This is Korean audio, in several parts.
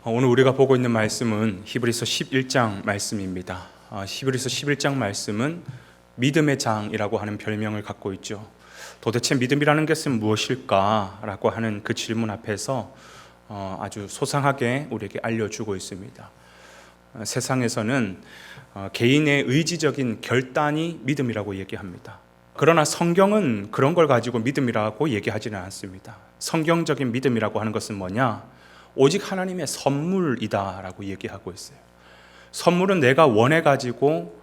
오늘 우리가 보고 있는 말씀은 히브리서 11장 말씀입니다. 히브리서 11장 말씀은 믿음의 장이라고 하는 별명을 갖고 있죠. 도대체 믿음이라는 것은 무엇일까라고 하는 그 질문 앞에서 아주 소상하게 우리에게 알려주고 있습니다. 세상에서는 개인의 의지적인 결단이 믿음이라고 얘기합니다. 그러나 성경은 그런 걸 가지고 믿음이라고 얘기하지는 않습니다. 성경적인 믿음이라고 하는 것은 뭐냐? 오직 하나님의 선물이다라고 얘기하고 있어요. 선물은 내가 원해가지고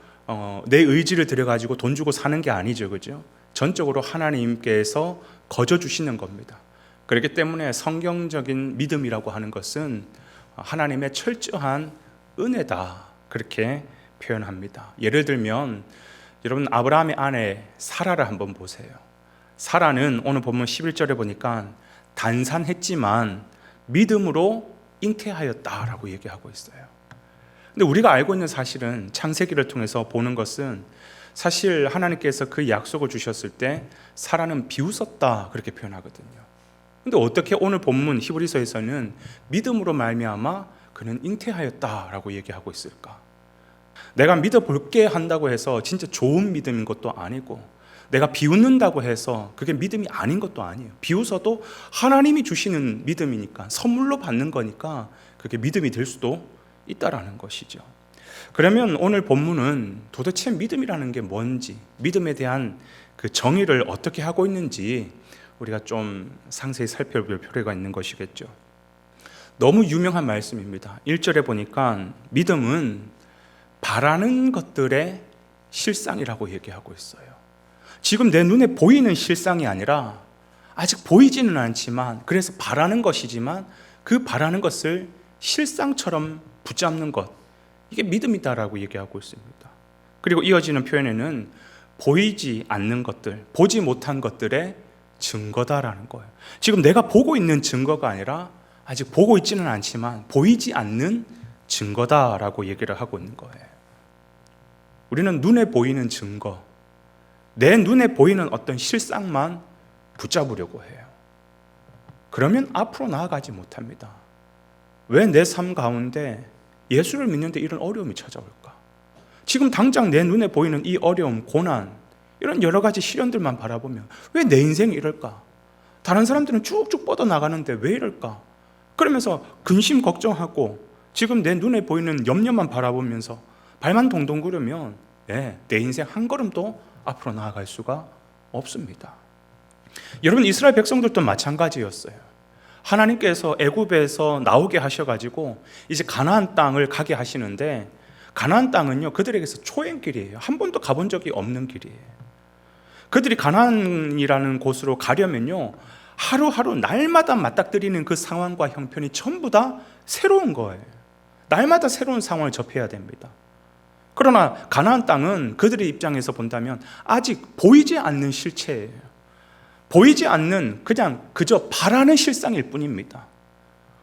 내 의지를 들여가지고 돈 주고 사는 게 아니죠, 그죠? 전적으로 하나님께서 거저 주시는 겁니다. 그렇기 때문에 성경적인 믿음이라고 하는 것은 하나님의 철저한 은혜다, 그렇게 표현합니다. 예를 들면 여러분, 아브라함의 아내 사라를 한번 보세요. 사라는 오늘 본문 11절에 보니까 단산했지만 믿음으로 잉태하였다라고 얘기하고 있어요. 근데 우리가 알고 있는 사실은 창세기를 통해서 보는 것은 사실 하나님께서 그 약속을 주셨을 때 사라는 비웃었다, 그렇게 표현하거든요. 근데 어떻게 오늘 본문 히브리서에서는 믿음으로 말미암아 그는 잉태하였다라고 얘기하고 있을까? 내가 믿어볼게 한다고 해서 진짜 좋은 믿음인 것도 아니고, 내가 비웃는다고 해서 그게 믿음이 아닌 것도 아니에요. 비웃어도 하나님이 주시는 믿음이니까, 선물로 받는 거니까 그게 믿음이 될 수도 있다라는 것이죠. 그러면 오늘 본문은 도대체 믿음이라는 게 뭔지, 믿음에 대한 그 정의를 어떻게 하고 있는지 우리가 좀 상세히 살펴볼 필요가 있는 것이겠죠. 너무 유명한 말씀입니다. 1절에 보니까 믿음은 바라는 것들의 실상이라고 얘기하고 있어요. 지금 내 눈에 보이는 실상이 아니라, 아직 보이지는 않지만 그래서 바라는 것이지만 그 바라는 것을 실상처럼 붙잡는 것, 이게 믿음이다라고 얘기하고 있습니다. 그리고 이어지는 표현에는 보이지 않는 것들, 보지 못한 것들의 증거다라는 거예요. 지금 내가 보고 있는 증거가 아니라 아직 보고 있지는 않지만 보이지 않는 증거다라고 얘기를 하고 있는 거예요. 우리는 눈에 보이는 증거, 내 눈에 보이는 어떤 실상만 붙잡으려고 해요. 그러면 앞으로 나아가지 못합니다. 왜 내 삶 가운데 예수를 믿는데 이런 어려움이 찾아올까? 지금 당장 내 눈에 보이는 이 어려움, 고난, 이런 여러 가지 시련들만 바라보면 왜 내 인생이 이럴까? 다른 사람들은 쭉쭉 뻗어나가는데 왜 이럴까? 그러면서 근심 걱정하고 지금 내 눈에 보이는 염려만 바라보면서 발만 동동 구르면 내 인생 한 걸음도 앞으로 나아갈 수가 없습니다. 여러분, 이스라엘 백성들도 마찬가지였어요. 하나님께서 애굽에서 나오게 하셔가지고 이제 가나안 땅을 가게 하시는데, 가나안 땅은요 그들에게서 초행길이에요. 한 번도 가본 적이 없는 길이에요. 그들이 가나안이라는 곳으로 가려면요 하루하루 날마다 맞닥뜨리는 그 상황과 형편이 전부 다 새로운 거예요. 날마다 새로운 상황을 접해야 됩니다. 그러나 가나안 땅은 그들의 입장에서 본다면 아직 보이지 않는 실체예요. 보이지 않는, 그저 바라는 실상일 뿐입니다.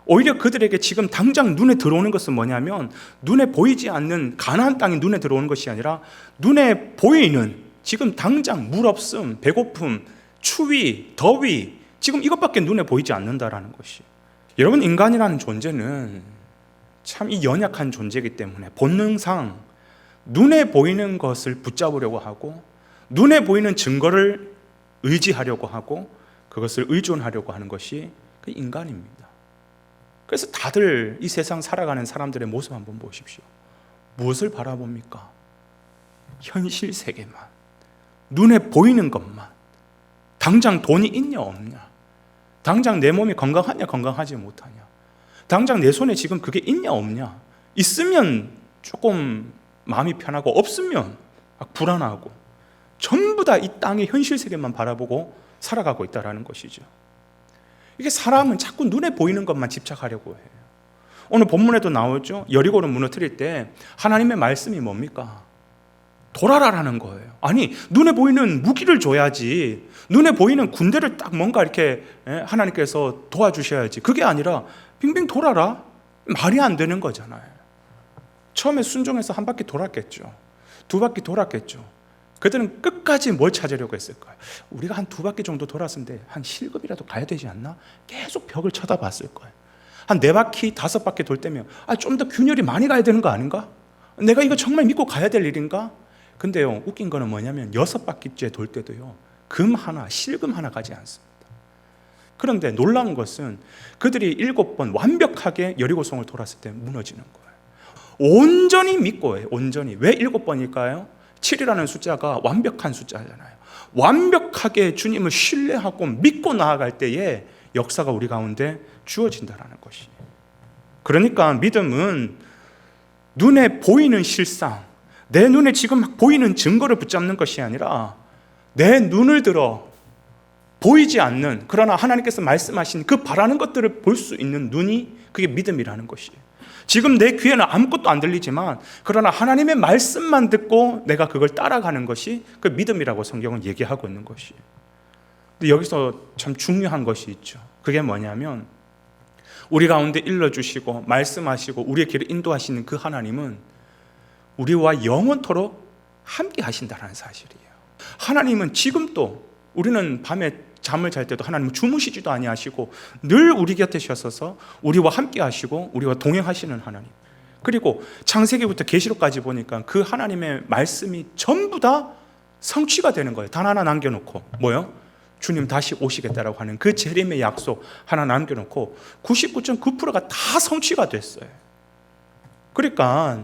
오히려 그들에게 지금 당장 눈에 들어오는 것은 뭐냐면, 눈에 보이지 않는 가나안 땅이 눈에 들어오는 것이 아니라 눈에 보이는 지금 당장 물 없음, 배고픔, 추위, 더위, 지금 이것밖에 눈에 보이지 않는다라는 것이. 여러분, 인간이라는 존재는 참 이 연약한 존재이기 때문에 본능상 눈에 보이는 것을 붙잡으려고 하고, 눈에 보이는 증거를 의지하려고 하고, 그것을 의존하려고 하는 것이 그 인간입니다. 그래서 다들 이 세상 살아가는 사람들의 모습 한번 보십시오. 무엇을 바라봅니까? 현실 세계만, 눈에 보이는 것만. 당장 돈이 있냐 없냐, 당장 내 몸이 건강하냐 건강하지 못하냐, 당장 내 손에 지금 그게 있냐 없냐, 있으면 조금 마음이 편하고 없으면 막 불안하고, 전부 다 이 땅의 현실 세계만 바라보고 살아가고 있다는 것이죠. 이게 사람은 자꾸 눈에 보이는 것만 집착하려고 해요. 오늘 본문에도 나오죠. 여리고를 무너뜨릴 때 하나님의 말씀이 뭡니까? 돌아라라는 거예요. 아니, 눈에 보이는 무기를 줘야지, 눈에 보이는 군대를 딱 뭔가 이렇게 하나님께서 도와주셔야지, 그게 아니라 빙빙 돌아라? 말이 안 되는 거잖아요. 처음에 순종해서 한 바퀴 돌았겠죠. 두 바퀴 돌았겠죠. 그들은 끝까지 뭘 찾으려고 했을까요? 우리가 한 두 바퀴 정도 돌았는데 한 실급이라도 가야 되지 않나? 계속 벽을 쳐다봤을 거예요. 한 4바퀴, 5바퀴 돌 때면 좀 더 균열이 많이 가야 되는 거 아닌가? 내가 이거 정말 믿고 가야 될 일인가? 근데요, 웃긴 거는 뭐냐면 6바퀴째 돌 때도요, 금 하나, 실금 하나 가지 않습니다. 그런데 놀라운 것은 그들이 7번 완벽하게 여리고성을 돌았을 때 무너지는 거예요. 온전히 믿고 해요. 온전히. 왜 7번일까요? 7이라는 숫자가 완벽한 숫자잖아요. 완벽하게 주님을 신뢰하고 믿고 나아갈 때에 역사가 우리 가운데 주어진다는 것이. 그러니까 믿음은 눈에 보이는 실상, 내 눈에 지금 보이는 증거를 붙잡는 것이 아니라 내 눈을 들어 보이지 않는, 그러나 하나님께서 말씀하신 그 바라는 것들을 볼 수 있는 눈이, 그게 믿음이라는 것이에요. 지금 내 귀에는 아무것도 안 들리지만 그러나 하나님의 말씀만 듣고 내가 그걸 따라가는 것이 그 믿음이라고 성경은 얘기하고 있는 것이에요. 근데 여기서 참 중요한 것이 있죠. 그게 뭐냐면 우리 가운데 일러주시고 말씀하시고 우리의 길을 인도하시는 그 하나님은 우리와 영원토록 함께 하신다는 사실이에요. 하나님은 지금도, 우리는 밤에 잠을 잘 때도 하나님은 주무시지도 아니하시고 늘 우리 곁에 서서 우리와 함께 하시고 우리와 동행하시는 하나님. 그리고 창세기부터 계시록까지 보니까 그 하나님의 말씀이 전부 다 성취가 되는 거예요. 단 하나 남겨놓고. 뭐요? 주님 다시 오시겠다라고 하는 그 재림의 약속 하나 남겨놓고 99.9%가 다 성취가 됐어요. 그러니까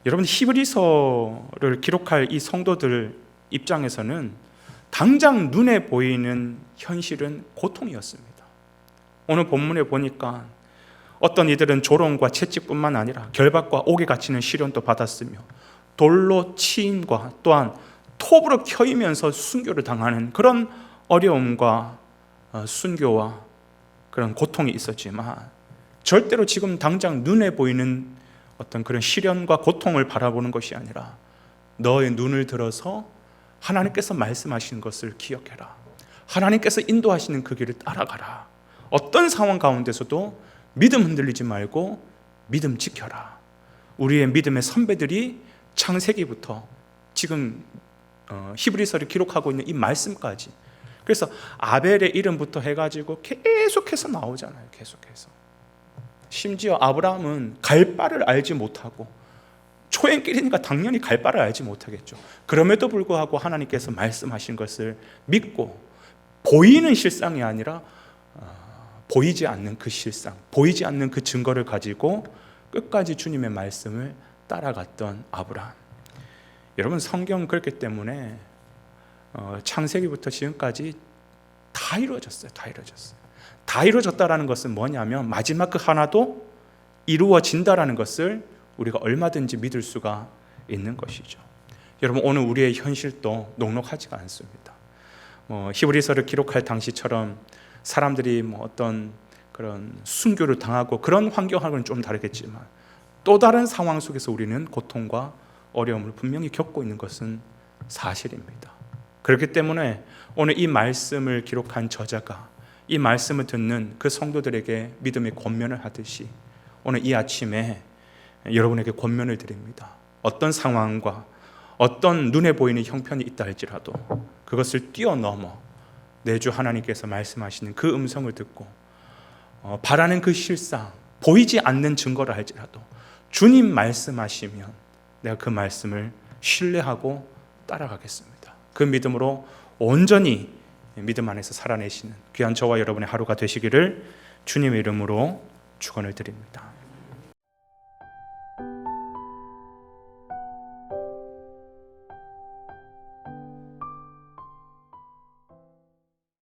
여러분, 히브리서를 기록할 이 성도들 입장에서는 당장 눈에 보이는 현실은 고통이었습니다. 오늘 본문에 보니까 어떤 이들은 조롱과 채찍뿐만 아니라 결박과 옥에 갇히는 시련도 받았으며 돌로 치임과 또한 톱으로 켜이면서 순교를 당하는 그런 어려움과 순교와 그런 고통이 있었지만 절대로 지금 당장 눈에 보이는 어떤 그런 시련과 고통을 바라보는 것이 아니라 너의 눈을 들어서 하나님께서 말씀하시는 것을 기억해라. 하나님께서 인도하시는 그 길을 따라가라. 어떤 상황 가운데서도 믿음 흔들리지 말고 믿음 지켜라. 우리의 믿음의 선배들이 창세기부터 지금 히브리서를 기록하고 있는 이 말씀까지, 그래서 아벨의 이름부터 해가지고 계속해서 나오잖아요. 계속해서. 심지어 아브라함은 갈 바를 알지 못하고, 초행길이니까 당연히 갈 바를 알지 못하겠죠. 그럼에도 불구하고 하나님께서 말씀하신 것을 믿고 보이는 실상이 아니라 보이지 않는 그 실상, 보이지 않는 그 증거를 가지고 끝까지 주님의 말씀을 따라갔던 아브라함. 여러분, 성경은 그렇기 때문에 창세기부터 지금까지 다 이루어졌어요. 다 이루어졌어요. 다 이루어졌다라는 것은 뭐냐면 마지막 그 하나도 이루어진다라는 것을 우리가 얼마든지 믿을 수가 있는 것이죠. 여러분, 오늘 우리의 현실도 녹록하지가 않습니다. 히브리서를 기록할 당시처럼 사람들이 어떤 그런 순교를 당하고 그런 환경하고는 좀 다르겠지만 또 다른 상황 속에서 우리는 고통과 어려움을 분명히 겪고 있는 것은 사실입니다. 그렇기 때문에 오늘 이 말씀을 기록한 저자가 이 말씀을 듣는 그 성도들에게 믿음의 권면을 하듯이 오늘 이 아침에 여러분에게 권면을 드립니다. 어떤 상황과 어떤 눈에 보이는 형편이 있다 할지라도 그것을 뛰어넘어 내 주 하나님께서 말씀하시는 그 음성을 듣고 바라는 그 실상, 보이지 않는 증거를 할지라도 주님 말씀하시면 내가 그 말씀을 신뢰하고 따라가겠습니다. 그 믿음으로 온전히 믿음 안에서 살아내시는 귀한 저와 여러분의 하루가 되시기를 주님의 이름으로 축원을 드립니다.